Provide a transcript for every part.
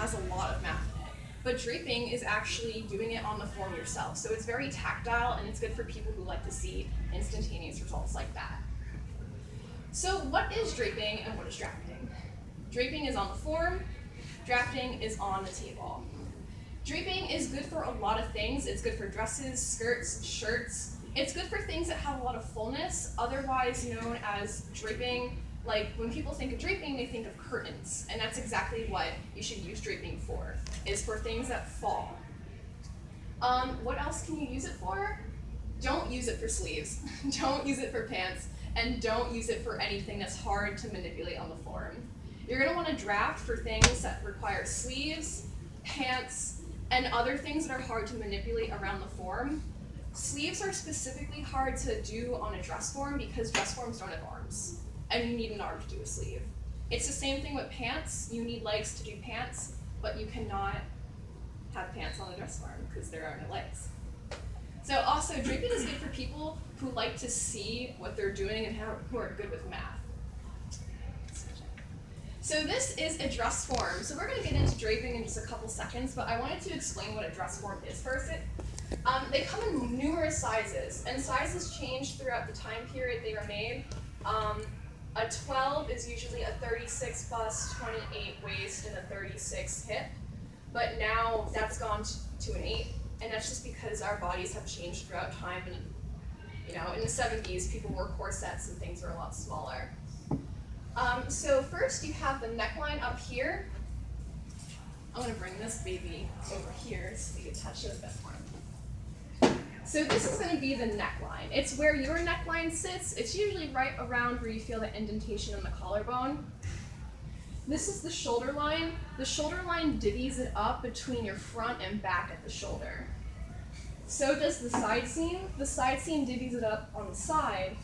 has a lot of math in it. But draping is actually doing it on the form yourself. So it's very tactile, and it's good for people who like to see instantaneous results like that. So what is draping and what is drafting? Draping is on the form, drafting is on the table. Draping is good for a lot of things. It's good for dresses, skirts, shirts. It's good for things that have a lot of fullness, otherwise known as draping. Like when people think of draping, they think of curtains, and that's exactly what you should use draping for, is for things that fall. What else can you use it for? Don't use it for sleeves, don't use it for pants, and don't use it for anything that's hard to manipulate on the form. You're gonna wanna draft for things that require sleeves, pants, and other things that are hard to manipulate around the form. Sleeves are specifically hard to do on a dress form because dress forms don't have arms, and you need an arm to do a sleeve. It's the same thing with pants. You need legs to do pants, but you cannot have pants on a dress form because there are no legs. So also, draping is good for people who like to see what they're doing and who are good with math. So this is a dress form. So we're going to get into draping in just a couple seconds, but I wanted to explain what a dress form is first. They come in numerous sizes, and sizes change throughout the time period they were made. A 12 is usually a 36 bust, 28 waist, and a 36 hip, but now that's gone to an 8, and that's just because our bodies have changed throughout time, and in the 70s people wore corsets and things were a lot smaller. So first you have the neckline up here. I'm going to bring this baby over here so we can touch it a bit more. So this is going to be the neckline. It's where your neckline sits. It's usually right around where you feel the indentation in the collarbone. This is the shoulder line. The shoulder line divvies it up between your front and back at the shoulder. So does the side seam. The side seam divvies it up on the side,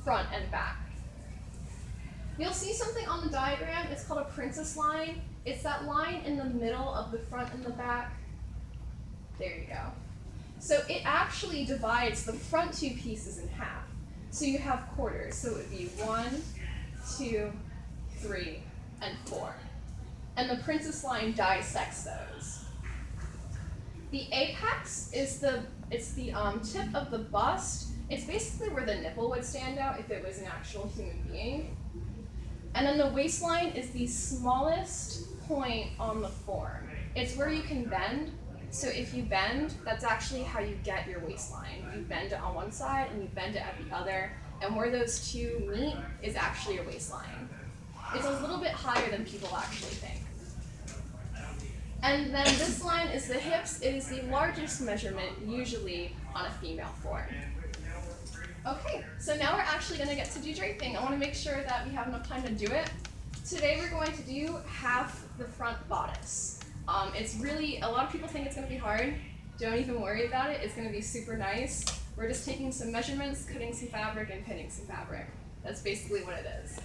front, and back. You'll see something on the diagram. It's called a princess line. It's that line in the middle of the front and the back. There you go. So it actually divides the front two pieces in half. So you have quarters. So it would be 1, 2, 3, and 4. And the princess line dissects those. The apex is the tip of the bust. It's basically where the nipple would stand out if it was an actual human being. And then the waistline is the smallest point on the form. It's where you can bend. So if you bend, that's actually how you get your waistline. You bend it on one side and you bend it at the other, and where those two meet is actually your waistline. It's a little bit higher than people actually think. And then this line is the hips. It is the largest measurement usually on a female form. Okay, so now we're actually going to get to do draping. I want to make sure that we have enough time to do it. Today we're going to do half the front bodice. It's really, a lot of people think it's going to be hard. Don't even worry about it. It's going to be super nice. We're just taking some measurements, cutting some fabric, and pinning some fabric. That's basically what it is.